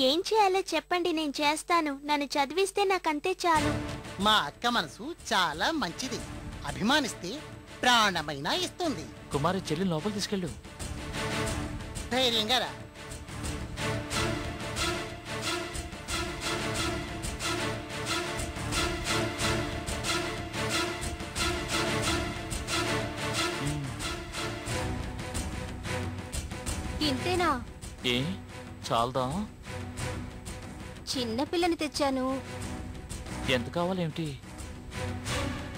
ఏం చేయాలో చెప్పండి, నేను చేస్తాను. నన్ను చదివిస్తే నాకంతే చాలు. మా అక్క మనసు చాలా మంచిది. అభిమానిస్తే ప్రాణమైనా ఇస్తుంది. కుమారి చెల్లి లోపల తీసుకెళ్ళు. ధైర్యంగా రా. ఇంతేనా? ఏ చాలదా? చిన్న పిల్లని తెచ్చాను. ఎంత కావాలేమిటి?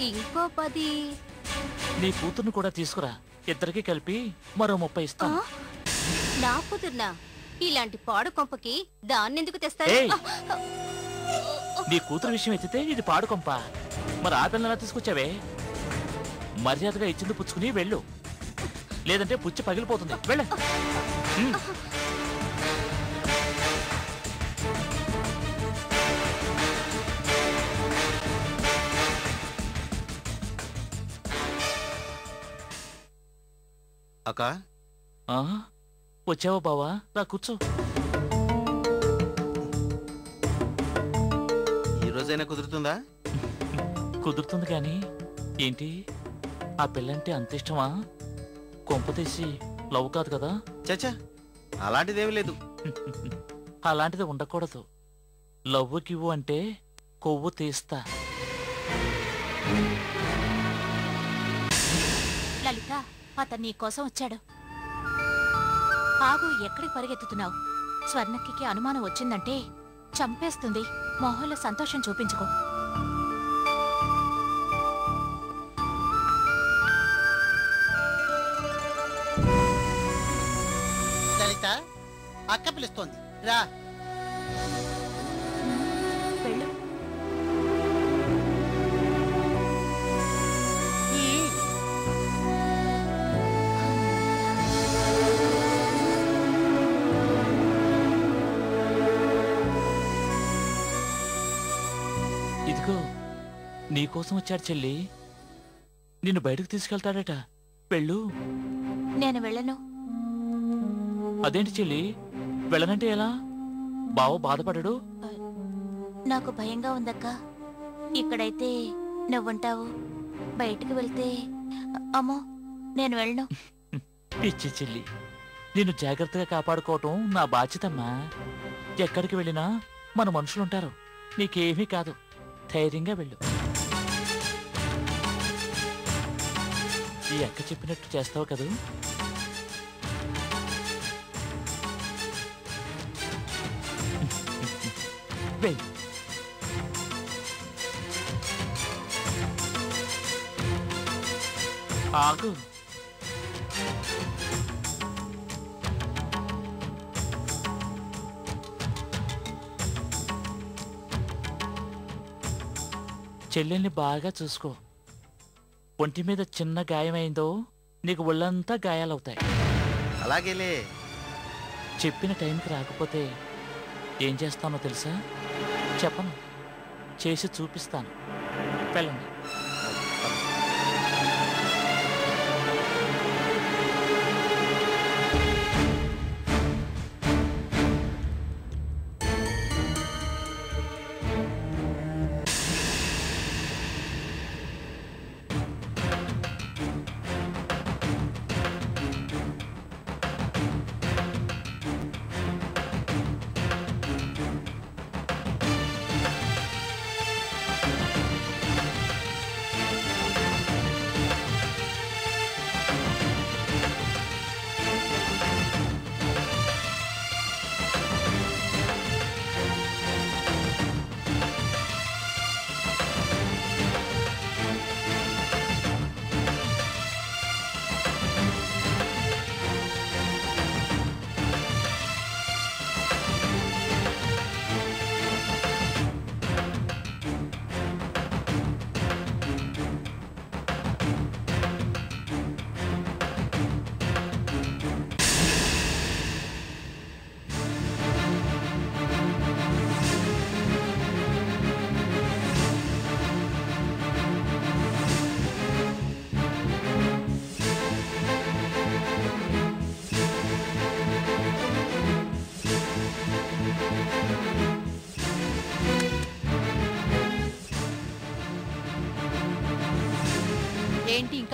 ఇంకో 10. నీ కూతుర్ని కూడా తీసుకురా, ఇద్దరికి కలిపి మరో 30 ఇస్తాను. నా కూతుర్నా? ఇలాంటి పాడు కొంపకి దాన్నెందుకు తెస్తాను? నీ కూతురు విషయం ఎత్తితే ఇది పాడు కొంప. మరి ఆ పిల్లలా తీసుకొచ్చావే? మర్యాదగా ఇచ్చింది పుచ్చుకుని వెళ్ళు, లేదంటే పుచ్చి పగిలిపోతుంది. వెళ్ళ. అక్క వచ్చావా బావా? రా కూర్చో. ఈ రోజైనా కుదురుతుందా? కుదురుతుంది కానీ ఏంటి, ఆ పిల్లంటే అంత ఇష్టమా? కొంప తీసి లవ్ కాదు కదా? చచ్చా, అలాంటిదేమీ లేదు. అలాంటిది ఉండకూడదు. లవ్వు కివ్వు అంటే కొవ్వు తీస్తా. లలిత, అతను నీ కోసం వచ్చాడు. ఆగు, ఎక్కడికి పరిగెత్తుతున్నావు? స్వర్ణక్కి అనుమానం వచ్చిందంటే చంపేస్తుంది. మొహంలో సంతోషం చూపించుకో. లలిత, అక్క పిలుస్తోంది, రా. వెళ్ళు. ఇదిగో నీకోసం వచ్చాడు చెల్లి. నిన్ను బయటకు తీసుకెళ్తాడట. వెళ్ళు. నేను వెళ్ళను. అదేంటి చెల్లి, వెళ్ళనంటే ఎలా? బావ బాధపడడు? నాకు భయంగా ఉందక్క. ఇక్కడైతే నువ్వుంటావు, బయటికి వెళ్తే అమ్మో, నేను వెళ్ళను. పిచ్చి చెల్లి, నిన్ను జాగ్రత్తగా కాపాడుకోవటం నా బాధ్యతమ్మా. ఎక్కడికి వెళ్ళినా మన మనుషులుంటారు, నీకేమీ కాదు. ధైర్యంగా వెళ్ళు. ఈ అక్క చెప్పినట్టు చేస్తావు కదూ? వెళ్ళు. ఆగు. చెల్లెల్ని బాగా చూసుకో. ఒంటి మీద చిన్న గాయమైందో నీకు ఒళ్ళంతా గాయాలవుతాయి. అలాగేలే. చెప్పిన టైంకి రాకపోతే ఏం చేస్తానో తెలుసా? చెప్పను, చేసి చూపిస్తాను. వెళ్ళండి.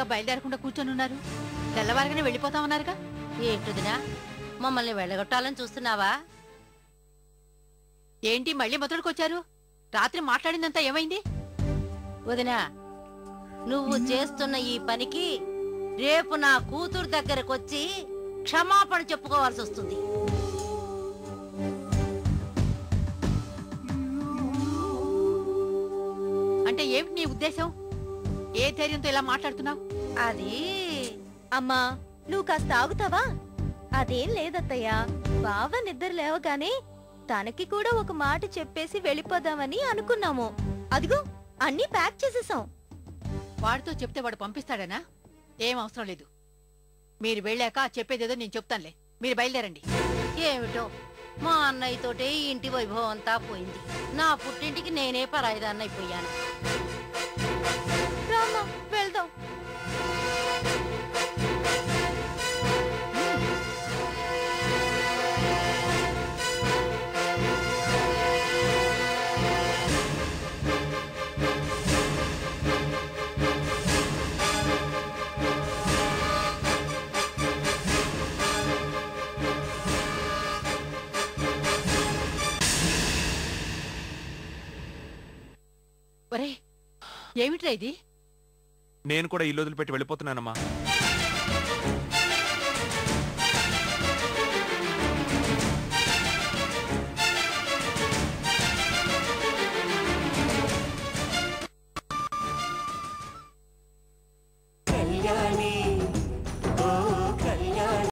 ఇంకా బయలుదేరకుండా కూర్చొని తెల్లవారుగానే వెళ్ళిపోతామన్నారుగా. ఏంటుదినా మమ్మల్ని వెళ్ళగొట్టాలని చూస్తున్నావా? ఏంటి మళ్ళీ మొదలుకొచ్చారు? రాత్రి మాట్లాడిందంతా ఏమైంది? వదినా, నువ్వు చేస్తున్న ఈ పనికి రేపు నా కూతురు దగ్గరకొచ్చి క్షమాపణ చెప్పుకోవాల్సి వస్తుంది. అంటే ఏమిటి నీ ఉద్దేశం? ఏ ధైర్యంతో ఇలా మాట్లాడుతున్నావు? అది అమ్మా, నువ్వు కాస్త ఆగుతావా? అదేం లేదత్తయ్యా, బావ నిద్ర లేవగానే తనకి కూడా ఒక మాట చెప్పేసి వెళ్ళిపోదామని అనుకున్నాము. అదిగో అన్నీ ప్యాక్ చేసేసాం. వాడితో చెప్తే వాడు పంపిస్తాడనా? ఏం అవసరం లేదు. మీరు వెళ్ళాక చెప్పేదేదో నేను చెప్తానులే. మీరు బయలుదేరండి. ఏమిటో మా అన్నయ్యతోటే ఈ ఇంటి వైభవం అంతా పోయింది. నా పుట్టింటికి నేనే పరాయిదాన్నైపోయాను. రామ్మా, వెళ్దాం. ఒరే, ఏమిట్రా ఇది? నేను కూడా ఇల్లు వదిలిపెట్టి వెళ్ళిపోతున్నానమ్మా.